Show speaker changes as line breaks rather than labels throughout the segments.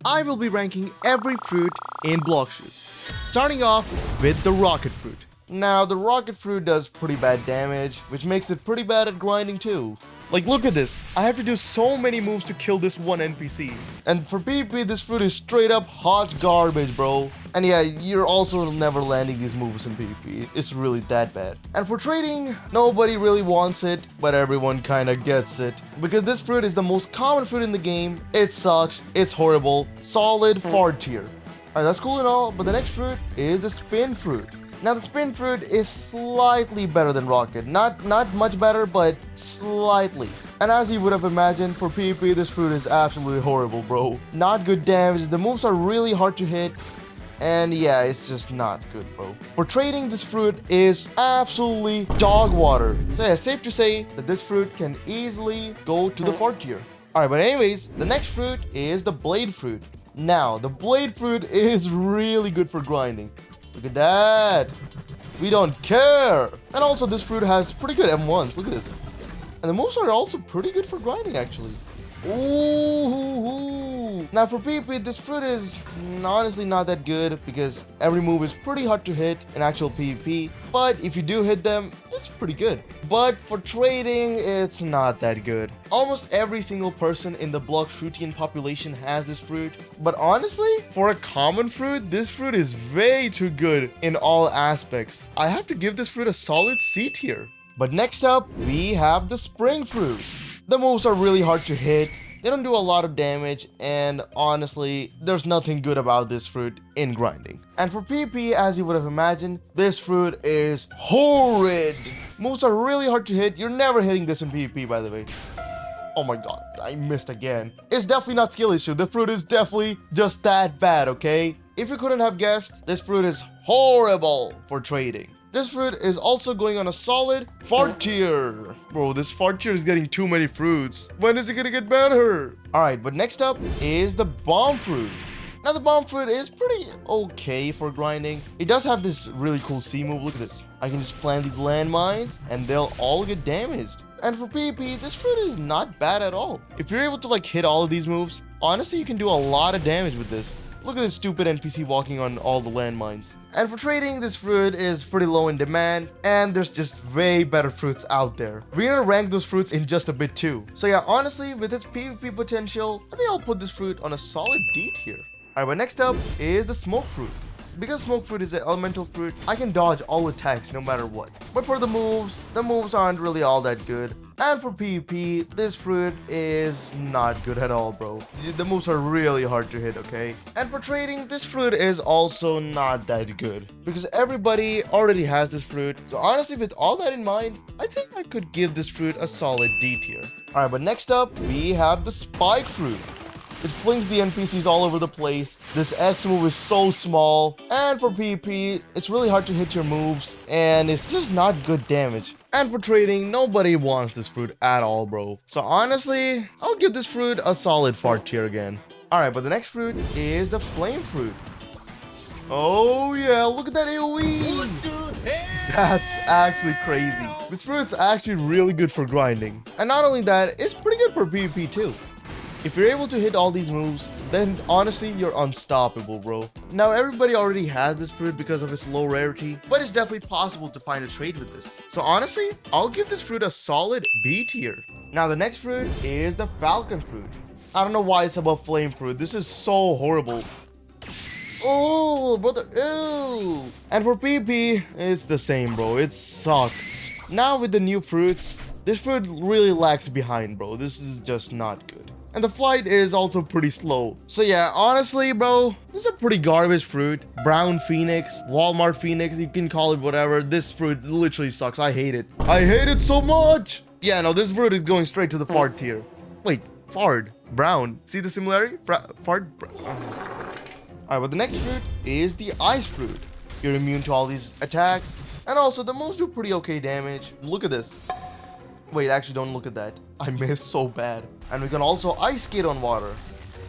I will be ranking every fruit in Blox fruits, starting off with the rocket fruit. Now, the rocket fruit does pretty bad damage, which makes it pretty bad at grinding too. Like, look at this. I have to do so many moves to kill this one NPC. And for PvP, this fruit is straight up hot garbage, bro. And yeah, you're also never landing these moves in PvP. It's really that bad. And for trading, nobody really wants it, but everyone kinda gets it. Because this fruit is the most common fruit in the game. It sucks, it's horrible, solid fart tier. Alright, that's cool and all, but the next fruit is the spin fruit. Now, the spin fruit is slightly better than rocket. Not much better, but slightly. And as you would have imagined, for PvP, this fruit is absolutely horrible, bro. Not good damage. The moves are really hard to hit. And yeah, it's just not good, bro. For trading, this fruit is absolutely dog water. So yeah, safe to say that this fruit can easily go to the fart tier. Alright, but anyways, the next fruit is the blade fruit. Now, the blade fruit is really good for grinding. Look at that. We don't care. And also, this fruit has pretty good M1s. Look at this. And the moves are also pretty good for grinding, actually. Ooh. Now, for PvP, this fruit is honestly not that good because every move is pretty hard to hit in actual PvP. But if you do hit them, it's pretty good. But for trading, it's not that good. Almost every single person in the Blox fruitian population has this fruit. But honestly, for a common fruit, this fruit is way too good in all aspects. I have to give this fruit a solid C tier. But next up, we have the spring fruit. The moves are really hard to hit. They don't do a lot of damage, and honestly, there's nothing good about this fruit in grinding. And for PvP, as you would have imagined, this fruit is horrid. Moves are really hard to hit. You're never hitting this in PvP, by the way. Oh my god, I missed again. It's definitely not skill issue. The fruit is definitely just that bad, okay? If you couldn't have guessed, this fruit is horrible for trading. This fruit is also going on a solid fart tier. Bro, this fart tier is getting too many fruits. When is it gonna get better? Alright, but next up is the bomb fruit. Now, the bomb fruit is pretty okay for grinding. It does have this really cool C move. Look at this. I can just plant these landmines and they'll all get damaged. And for PvP, this fruit is not bad at all. If you're able to like hit all of these moves, honestly, you can do a lot of damage with this. Look at this stupid NPC walking on all the landmines. And for trading, this fruit is pretty low in demand, and there's just way better fruits out there. We're gonna rank those fruits in just a bit too. So yeah, honestly, with its PvP potential, I think I'll put this fruit on a solid D tier. Alright, but next up is the smoke fruit. Because smoke fruit is an elemental fruit, I can dodge all attacks no matter what. But for the moves aren't really all that good. And for PvP, this fruit is not good at all, bro. The moves are really hard to hit, okay? And for trading, this fruit is also not that good. Because everybody already has this fruit. So honestly, with all that in mind, I think I could give this fruit a solid D tier. Alright, but next up, we have the spike fruit. It flings the NPCs all over the place. This X move is so small. And for PvP, it's really hard to hit your moves. And it's just not good damage. And for trading, nobody wants this fruit at all, bro. So honestly, I'll give this fruit a solid fart tier again. Alright, but the next fruit is the flame fruit. Oh yeah, look at that AoE! That's actually crazy. This fruit's actually really good for grinding. And not only that, it's pretty good for PvP too. If you're able to hit all these moves, then honestly, you're unstoppable, bro. Now, everybody already has this fruit because of its low rarity, but it's definitely possible to find a trade with this. So honestly, I'll give this fruit a solid B tier. Now, the next fruit is the falcon fruit. I don't know why it's above flame fruit. This is so horrible. Oh, brother, ew. And for PvP, it's the same, bro. It sucks. Now, with the new fruits, this fruit really lags behind, bro. This is just not good. And the flight is also pretty slow. So yeah, honestly, bro, this is a pretty garbage fruit. Brown Phoenix, Walmart Phoenix, you can call it whatever. This fruit literally sucks. I hate it. I hate it so much. Yeah, no, this fruit is going straight to the fart tier. Wait, fart, brown. See the similarity? Fart. Alright, but the next fruit is the ice fruit. You're immune to all these attacks. And also, the moves do pretty okay damage. Look at this. Wait, actually, don't look at that. I missed so bad. And we can also ice skate on water.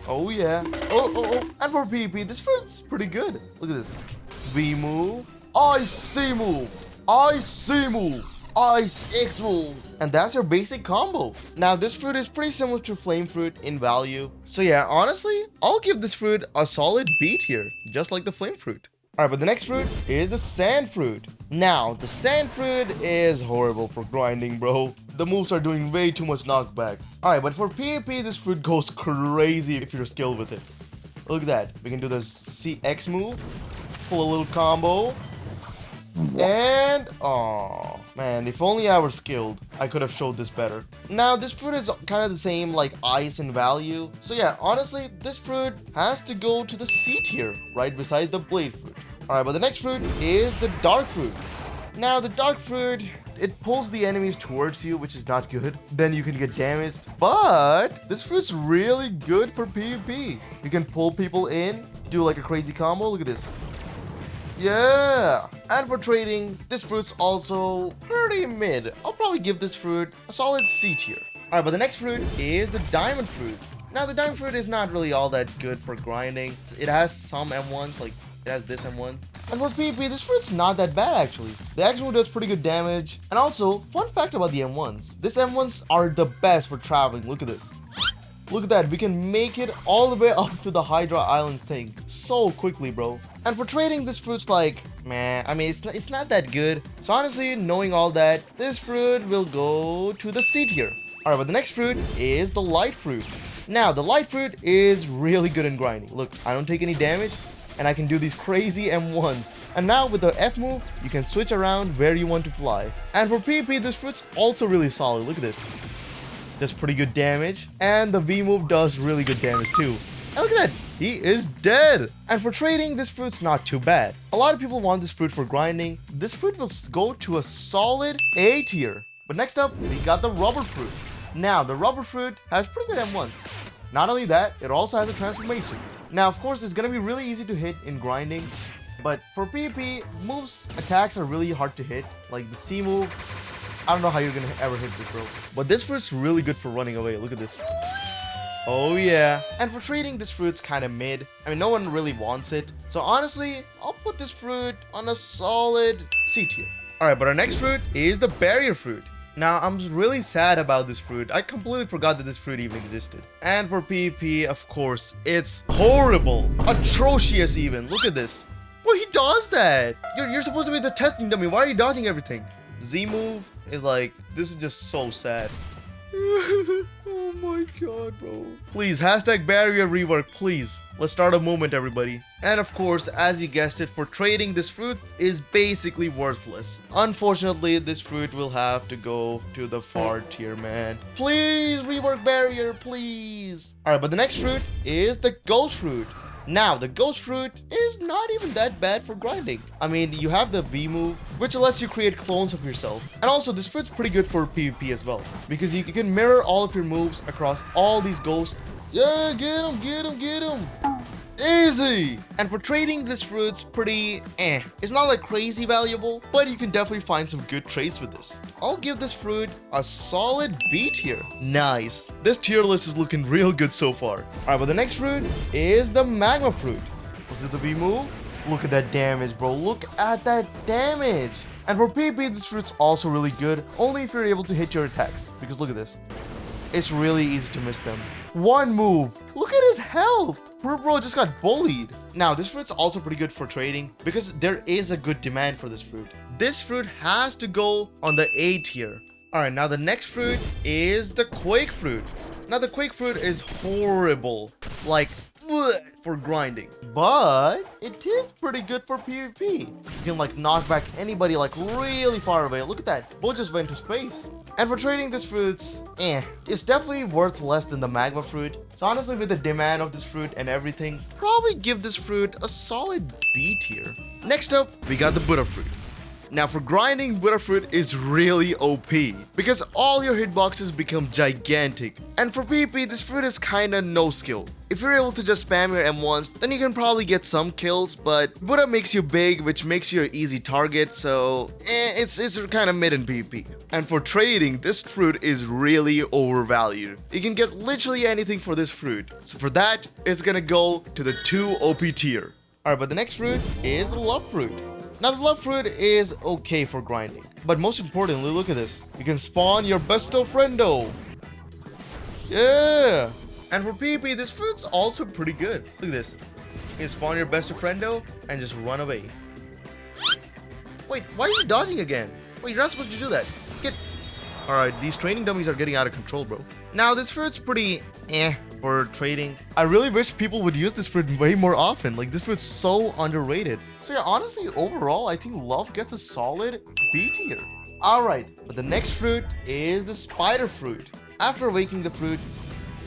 Oh, yeah. Oh. And for PvP, this fruit's pretty good. Look at this. V move. Ice C move. Ice C move. Ice X move. And that's your basic combo. Now this fruit is pretty similar to flame fruit in value. So yeah, honestly, I'll give this fruit a solid beat here, just like the flame fruit. Alright, but the next fruit is the sand fruit. Now, the sand fruit is horrible for grinding, bro. The moves are doing way too much knockback. Alright, but for PvP, this fruit goes crazy if you're skilled with it. Look at that. We can do the CX move, pull a little combo, and oh man, if only I were skilled, I could have showed this better. Now this fruit is kind of the same like ice in value, so yeah, honestly this fruit has to go to the C tier right beside the blade fruit. Alright, but the next fruit is the dark fruit. Now the dark fruit, it pulls the enemies towards you, which is not good. Then you can get damaged, but this fruit's really good for PvP. You can pull people in, do like a crazy combo. Look at this. Yeah, and for trading, this fruit's also pretty mid. I'll probably give this fruit a solid C tier. Alright, but the next fruit is the diamond fruit. Now the diamond fruit is not really all that good for grinding. It has some M1s, like it has this M1. And for PvP, this fruit's not that bad actually. The X1 does pretty good damage. And also, fun fact about the M1s. These M1s are the best for traveling. Look at this. Look at that, we can make it all the way up to the Hydra Islands thing so quickly, bro. And for trading, this fruit's like, man, I mean, it's not that good. So honestly, knowing all that, this fruit will go to the C tier. Alright, but the next fruit is the light fruit. Now, the light fruit is really good in grinding. Look, I don't take any damage, and I can do these crazy M1s. And now with the F move, you can switch around where you want to fly. And for PvP, this fruit's also really solid. Look at this. Does pretty good damage, and the V move does really good damage too. And look at that, he is dead. And for trading, this fruit's not too bad. A lot of people want this fruit for grinding. This fruit will go to a solid A tier. But next up, we got the rubber fruit. Now, the rubber fruit has pretty good M1s. Not only that, it also has a transformation. Now, of course, it's gonna be really easy to hit in grinding, but for PvP, attacks are really hard to hit, like the C move. I don't know how you're gonna ever hit this, bro. But this fruit's really good for running away. Look at this. Oh yeah. And for trading, this fruit's kind of mid. I mean, no one really wants it. So honestly, I'll put this fruit on a solid C tier. Alright, but our next fruit is the barrier fruit. Now, I'm really sad about this fruit. I completely forgot that this fruit even existed. And for PvP, of course, it's horrible. Atrocious even. Look at this. Well, he does that. You're supposed to be the testing dummy. Why are you dodging everything? Z move is like, this is just so sad. Oh my god, bro. Please, hashtag barrier rework, please. Let's start a movement, everybody. And of course, as you guessed it, for trading, this fruit is basically worthless. Unfortunately, this fruit will have to go to the far tier, man. Please, rework barrier, please. Alright, but the next fruit is the ghost fruit. Now, the ghost fruit is not even that bad for grinding. I mean, you have the V move, which lets you create clones of yourself. And also, this fruit's pretty good for PvP as well, because you can mirror all of your moves across all these ghosts. Yeah, get him, get him, get him. Easy! And for trading, this fruit's pretty It's not like crazy valuable, but you can definitely find some good trades with this. I'll give this fruit a solid B tier. Nice. This tier list is looking real good so far. Alright, but the next fruit is the magma fruit. Was it the B move? Look at that damage, bro. Look at that damage. And for PvP, this fruit's also really good, only if you're able to hit your attacks. Because look at this. It's really easy to miss them. One move. Look at his health. Poor bro just got bullied. Now, this fruit's also pretty good for trading because there is a good demand for this fruit. This fruit has to go on the A tier. Alright, now the next fruit is the quake fruit. Now, the quake fruit is horrible. Like, for grinding, but it is pretty good for PvP. You can like knock back anybody like really far away. Look at that, Bo just went to space. And for trading, this fruit's it's definitely worth less than the magma fruit. So honestly, with the demand of this fruit and everything, probably give this fruit a solid B tier. Next up, we got the Buddha fruit. Now, for grinding, Buddha fruit is really OP because all your hitboxes become gigantic. And for PvP, this fruit is kinda no skill. If you're able to just spam your M1s, then you can probably get some kills, but Buddha makes you big, which makes you an easy target, so it's kinda mid in PvP. And for trading, this fruit is really overvalued. You can get literally anything for this fruit. So for that, it's gonna go to the 2 OP tier. Alright, but the next fruit is the love fruit. Now the love fruit is okay for grinding, but most importantly, look at this. You can spawn your besto friendo. Yeah! And for PvP, this fruit's also pretty good. Look at this. You can spawn your besto friendo and just run away. Wait, why are you dodging again? Wait, you're not supposed to do that. Get... Alright, these training dummies are getting out of control, bro. Now, this fruit's pretty for trading. I really wish people would use this fruit way more often. Like, this fruit's so underrated. So yeah, honestly, overall, I think love gets a solid B tier. Alright, but the next fruit is the spider fruit. After awakening the fruit,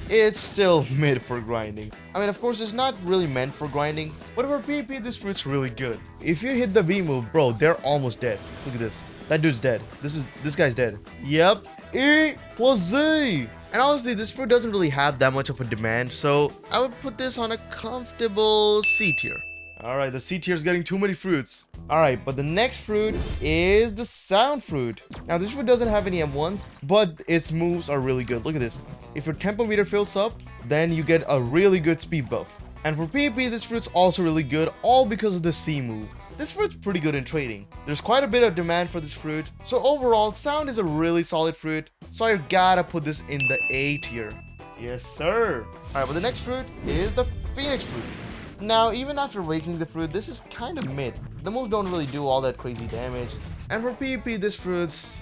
it's still mid for grinding. I mean, of course, it's not really meant for grinding, but for PvP, this fruit's really good. If you hit the V move, bro, they're almost dead. Look at this. That dude's dead. This guy's dead. Yep. E plus Z. And honestly, this fruit doesn't really have that much of a demand, so I would put this on a comfortable C tier. Alright, the C tier is getting too many fruits. Alright, but the next fruit is the sound fruit. Now, this fruit doesn't have any M1s, but its moves are really good. Look at this. If your tempo meter fills up, then you get a really good speed buff. And for PvP, this fruit's also really good, all because of the C move. This fruit's pretty good in trading. There's quite a bit of demand for this fruit. So overall, sound is a really solid fruit. So I gotta put this in the A tier. Yes, sir. Alright, but the next fruit is the Phoenix fruit. Now, even after awakening the fruit, this is kind of mid. The moves don't really do all that crazy damage. And for PvP, this fruit's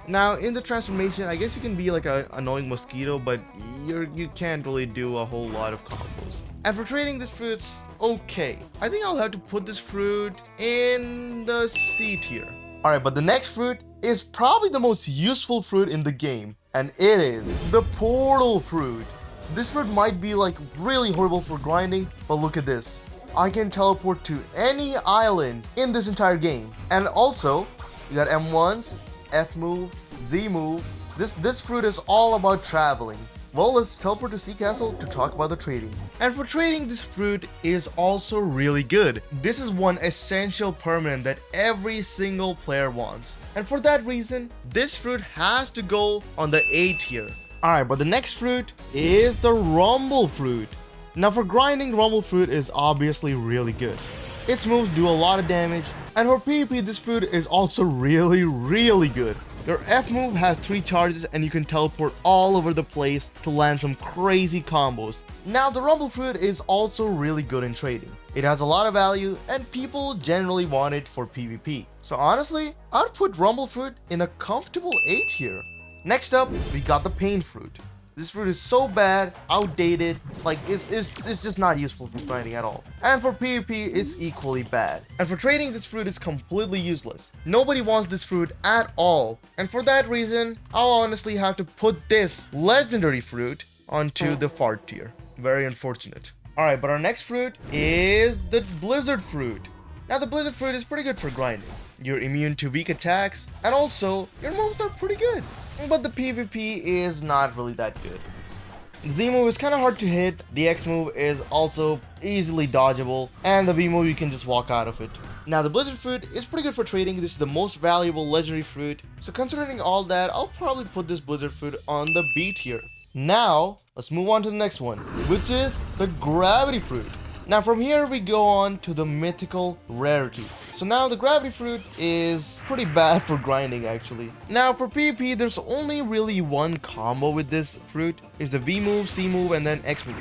Now, in the transformation, I guess you can be like an annoying mosquito, but you can't really do a whole lot of combos. And for trading, this fruit's okay. I think I'll have to put this fruit in the C tier. Alright, but the next fruit is probably the most useful fruit in the game, and it is the portal fruit. This fruit might be like really horrible for grinding, but look at this. I can teleport to any island in this entire game. And also, you got M1s, F move, Z move. This fruit is all about traveling. Well, let's teleport to Sea Castle to talk about the trading. And for trading, this fruit is also really good. This is one essential permanent that every single player wants. And for that reason, this fruit has to go on the A tier. Alright, but the next fruit is the Rumble fruit. Now for grinding, Rumble fruit is obviously really good. Its moves do a lot of damage, and for PvP, this fruit is also really good. Your F move has 3 charges and you can teleport all over the place to land some crazy combos. Now the Rumble fruit is also really good in trading. It has a lot of value and people generally want it for PvP. So honestly, I'd put Rumble fruit in a comfortable A tier. Next up, we got the Pain fruit. This fruit is so bad, outdated, like it's just not useful for grinding at all. And for PvP, it's equally bad. And for trading, this fruit is completely useless. Nobody wants this fruit at all. And for that reason, I'll honestly have to put this legendary fruit onto the fart tier. Very unfortunate. Alright, but our next fruit is the Blizzard fruit. Now the Blizzard fruit is pretty good for grinding. You're immune to weak attacks, and also your moves are pretty good. But the PvP is not really that good. Z move is kind of hard to hit, the X move is also easily dodgeable, and the V move you can just walk out of it. Now the Blizzard fruit is pretty good for trading. This is the most valuable legendary fruit. So considering all that, I'll probably put this Blizzard fruit on the B tier. Now, let's move on to the next one, which is the Gravity fruit. Now from here we go on to the mythical rarity. So now the Gravity fruit is pretty bad for grinding actually. Now for PvP, there's only really one combo with this fruit. It's the V move, C move, and then X move.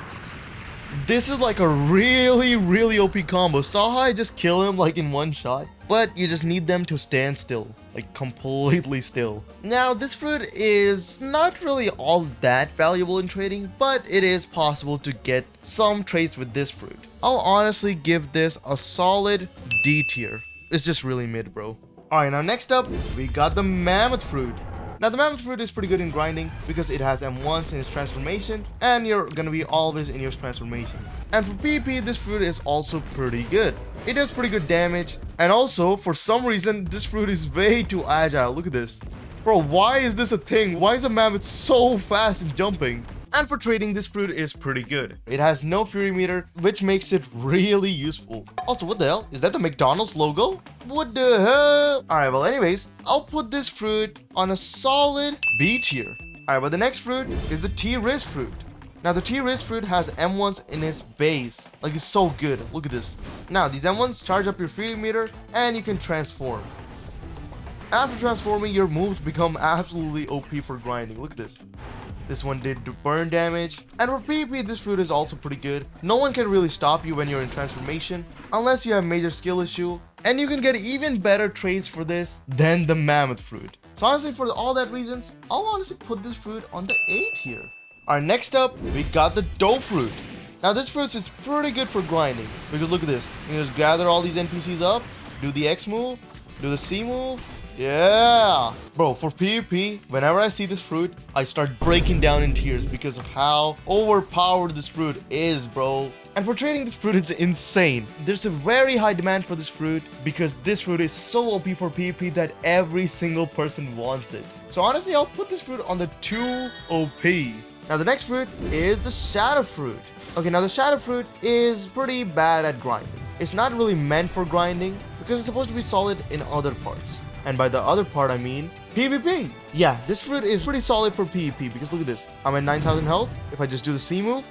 This is like a really OP combo. Saw how I just kill him like in one shot? But you just need them to stand still, like completely still. Now this fruit is not really all that valuable in trading, but it is possible to get some trades with this fruit. I'll honestly give this a solid D tier. It's just really mid, bro. Alright, now next up, we got the Mammoth fruit. Now the Mammoth fruit is pretty good in grinding because it has M1s in its transformation and you're gonna be always in your transformation. And for PvP, this fruit is also pretty good. It does pretty good damage, and also for some reason this fruit is way too agile. Look at this. Bro, why is this a thing? Why is a Mammoth so fast in jumping? And for trading, this fruit is pretty good. It has no fury meter, which makes it really useful. Also, what the hell? Is that the McDonald's logo? What the hell? Alright, well anyways, I'll put this fruit on a solid B tier. Alright, but the next fruit is the T-Riz fruit. Now the T-Riz fruit has M1s in its base. Like, it's so good. Look at this. Now these M1s charge up your fury meter and you can transform. After transforming, your moves become absolutely OP for grinding. Look at this. This one did burn damage. And for PvP, this fruit is also pretty good. No one can really stop you when you're in transformation, unless you have major skill issue. And you can get even better trades for this than the mammoth fruit. So honestly, for all that reasons, I'll honestly put this fruit on the A tier. Alright, next up, we got the dough fruit. Now this fruit is pretty good for grinding, because look at this. You can just gather all these NPCs up, do the X move, do the C move. Yeah! Bro, for PvP, whenever I see this fruit, I start breaking down in tears because of how overpowered this fruit is, bro. And for trading this fruit, it's insane. There's a very high demand for this fruit because this fruit is so OP for PvP that every single person wants it. So honestly, I'll put this fruit on the 2 OP. Now the next fruit is the shadow fruit. Okay, now the shadow fruit is pretty bad at grinding. It's not really meant for grinding because it's supposed to be solid in other parts. And by the other part, I mean PvP. Yeah, this fruit is pretty solid for PvP because look at this. I'm at 9,000 health. If I just do the C move,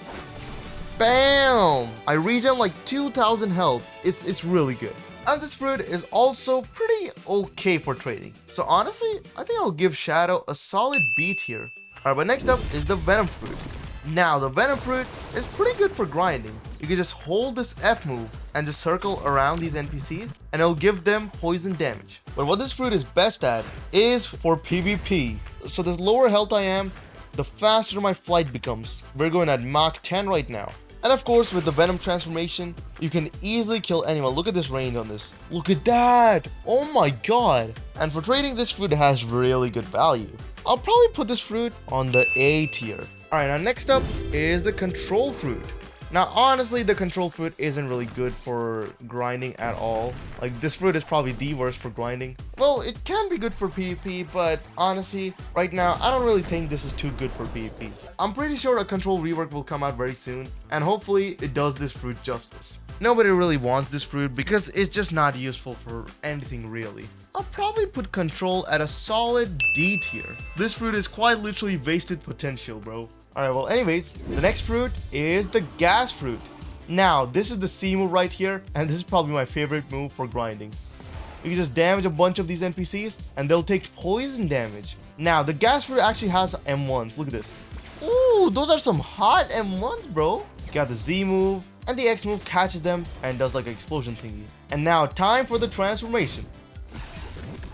bam! I regen like 2,000 health. It's really good. And this fruit is also pretty okay for trading. So honestly, I think I'll give Shadow a solid B tier. Alright, but next up is the Venom fruit. Now, the Venom fruit is pretty good for grinding. You can just hold this F move and just circle around these NPCs and it'll give them poison damage. But what this fruit is best at is for PvP. So the lower health I am, the faster my flight becomes. We're going at Mach 10 right now. And of course, with the Venom transformation, you can easily kill anyone. Look at this range on this. Look at that. Oh my god. And for trading, this fruit has really good value. I'll probably put this fruit on the A tier. Alright, now next up is the control fruit. Now honestly, the control fruit isn't really good for grinding at all. Like, this fruit is probably the worst for grinding. Well, it can be good for PvP, but honestly, right now, I don't really think this is too good for PvP. I'm pretty sure a control rework will come out very soon, and hopefully it does this fruit justice. Nobody really wants this fruit because it's just not useful for anything really. I'll probably put control at a solid D tier. This fruit is quite literally wasted potential, bro. Alright, well anyways, the next fruit is the gas fruit. Now, this is the C move right here, and this is probably my favorite move for grinding. You can just damage a bunch of these NPCs, and they'll take poison damage. Now, the gas fruit actually has M1s. Look at this. Ooh, those are some hot M1s, bro. You got the Z move, and the X move catches them and does like an explosion thingy. And now, time for the transformation.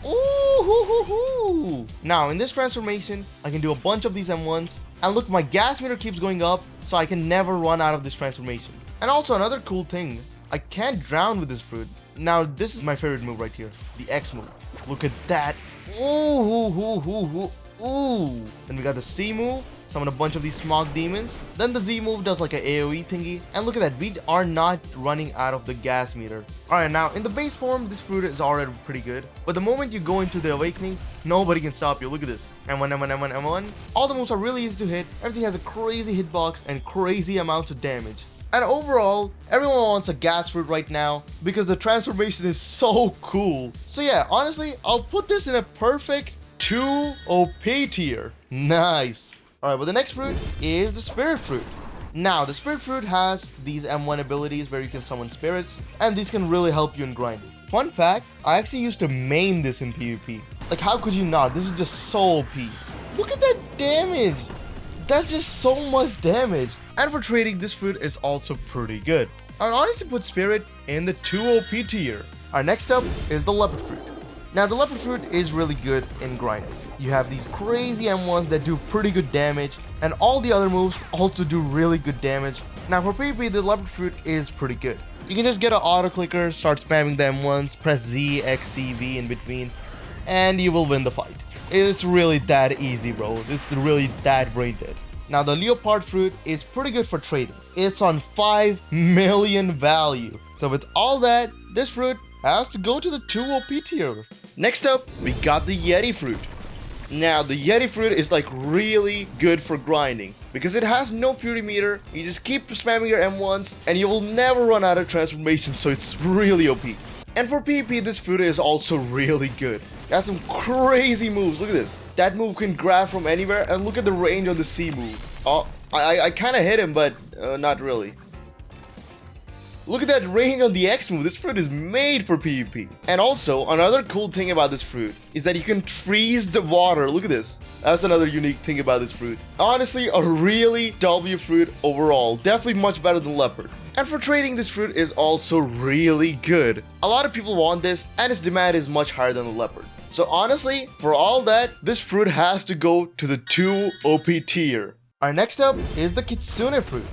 Ooh, hoo, hoo, hoo. Now, in this transformation, I can do a bunch of these M1s. And look, my gas meter keeps going up, so I can never run out of this transformation. And also, another cool thing, I can't drown with this fruit. Now, this is my favorite move right here, the X move. Look at that. Ooh, hoo, hoo, hoo, hoo. Ooh. Then we got the C move, summon a bunch of these smog demons. Then the Z move does like an AoE thingy. And look at that, we are not running out of the gas meter. Alright, now in the base form, this fruit is already pretty good. But the moment you go into the awakening, nobody can stop you. Look at this. M1, M1, M1, M1. All the moves are really easy to hit. Everything has a crazy hitbox and crazy amounts of damage. And overall, everyone wants a gas fruit right now because the transformation is so cool. So yeah, honestly, I'll put this in a perfect 2 OP tier. Nice. Alright, well the next fruit is the spirit fruit. Now, the spirit fruit has these M1 abilities where you can summon spirits, and these can really help you in grinding. Fun fact, I actually used to main this in PvP. Like, how could you not? This is just so OP. Look at that damage. That's just so much damage. And for trading, this fruit is also pretty good. I would honestly put spirit in the 2 OP tier. Our next up is the leopard fruit. Now, the leopard fruit is really good in grinding. You have these crazy M1s that do pretty good damage, and all the other moves also do really good damage. Now for PvP, the leopard fruit is pretty good. You can just get an auto clicker, start spamming the M1s, press Z, X, C, V in between, and you will win the fight. It's really that easy, bro. It's really that brain dead. Now the leopard fruit is pretty good for trading. It's on 5 million value. So with all that, this fruit has to go to the 2 OP tier. Next up, we got the Yeti fruit. Now, the Yeti fruit is like really good for grinding because it has no fury meter. You just keep spamming your M1s and you will never run out of transformation, so it's really OP. And for PvP, this fruit is also really good. It has some crazy moves. Look at this. That move can grab from anywhere, and look at the range on the C move. Oh, I kind of hit him, but not really. Look at that range on the X move. This fruit is made for PvP. And also, another cool thing about this fruit is that you can freeze the water. Look at this. That's another unique thing about this fruit. Honestly, a really W fruit overall. Definitely much better than Leopard. And for trading, this fruit is also really good. A lot of people want this, and its demand is much higher than the Leopard. So honestly, for all that, this fruit has to go to the 2 OP tier. Alright, next up is the Kitsune fruit.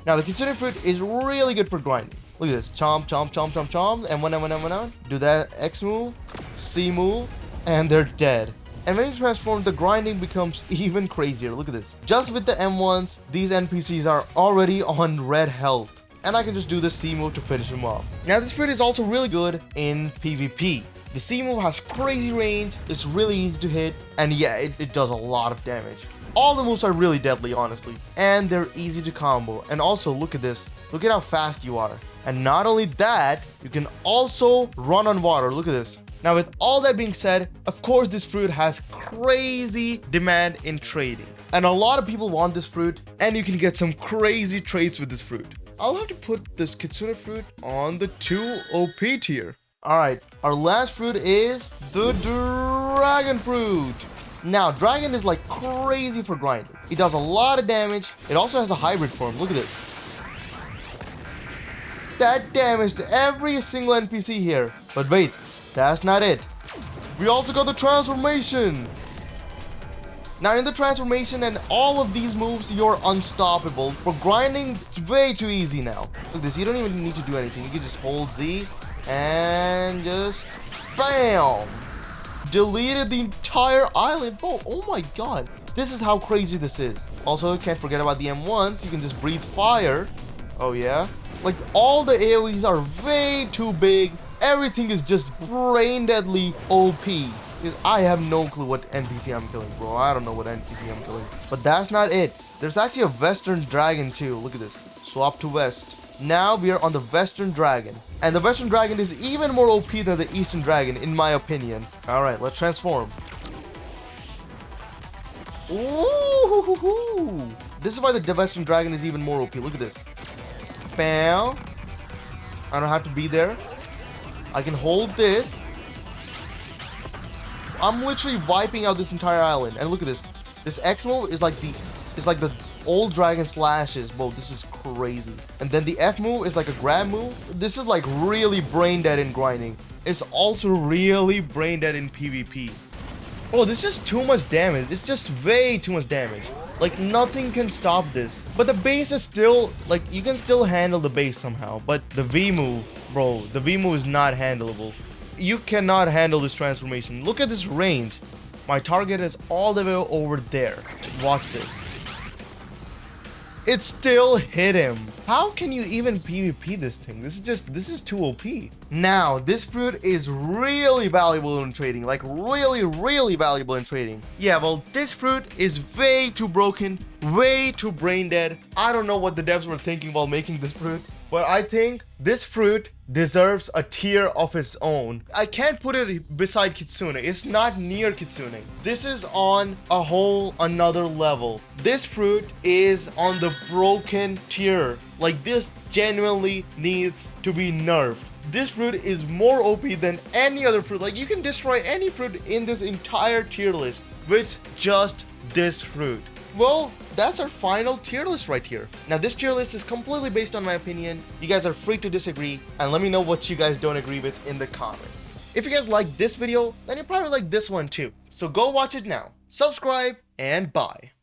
Now, the Kitsune fruit is really good for grinding. Look at this. Chomp, chomp, chomp, chomp, chomp. And one. Do that X move, C move, and they're dead. And when you transform, the grinding becomes even crazier. Look at this. Just with the M1s, these NPCs are already on red health. And I can just do the C move to finish them off. Now, this fruit is also really good in PvP. The C move has crazy range, it's really easy to hit, and yeah, it does a lot of damage. All the moves are really deadly, honestly, and they're easy to combo. And also, look at this. Look at how fast you are. And not only that, you can also run on water. Look at this. Now, with all that being said, of course, this fruit has crazy demand in trading. And a lot of people want this fruit, and you can get some crazy trades with this fruit. I'll have to put this Kitsune fruit on the 2 OP tier. Alright, our last fruit is the Dragon fruit. Now, Dragon is like crazy for grinding. It does a lot of damage. It also has a hybrid form. Look at this. That damaged every single NPC here. But wait, that's not it. We also got the transformation. Now, in the transformation and all of these moves, you're unstoppable. For grinding, it's way too easy now. Look at this. You don't even need to do anything. You can just hold Z and just BAM! Deleted the entire island. Oh my god. This is how crazy this is. Also, can't forget about the M1s. You can just breathe fire. Oh yeah. Like, all the AoEs are way too big. Everything is just brain deadly OP. Because I have no clue what NPC I'm killing, bro. I don't know what NPC I'm killing. But that's not it. There's actually a Western Dragon too. Look at this. Swap to West. Now we are on the Western Dragon. And the Western Dragon is even more OP than the Eastern Dragon, in my opinion. Alright, let's transform. Ooh! This is why the Western Dragon is even more OP. Look at this. Bam! I don't have to be there. I can hold this. I'm literally wiping out this entire island. And look at this. This X move is like the old dragon slashes. Whoa, this is crazy. And then the F move is like a grab move. This is like really brain dead in grinding. It's also really brain dead in PvP. Oh, this is too much damage. It's just way too much damage. Like, nothing can stop this. But the base is still, like, you can still handle the base somehow. But the V move, bro, the V move is not handleable. You cannot handle this transformation. Look at this range. My target is all the way over there. Watch this. It still hit him. How can you even PvP this thing? This is too OP. Now, this fruit is really valuable in trading. Like, really valuable in trading. Yeah, well, this fruit is way too broken, way too brain dead. I don't know what the devs were thinking while making this fruit, but I think this fruit deserves a tier of its own. I can't put it beside Kitsune. It's not near Kitsune. This is on a whole another level. This fruit is on the broken tier. Like, this genuinely needs to be nerfed. This fruit is more OP than any other fruit. Like, you can destroy any fruit in this entire tier list with just this fruit. Well, that's our final tier list right here. Now, this tier list is completely based on my opinion. You guys are free to disagree, and let me know what you guys don't agree with in the comments. If you guys like this video, then you probably like this one too. So go watch it now. Subscribe, and bye.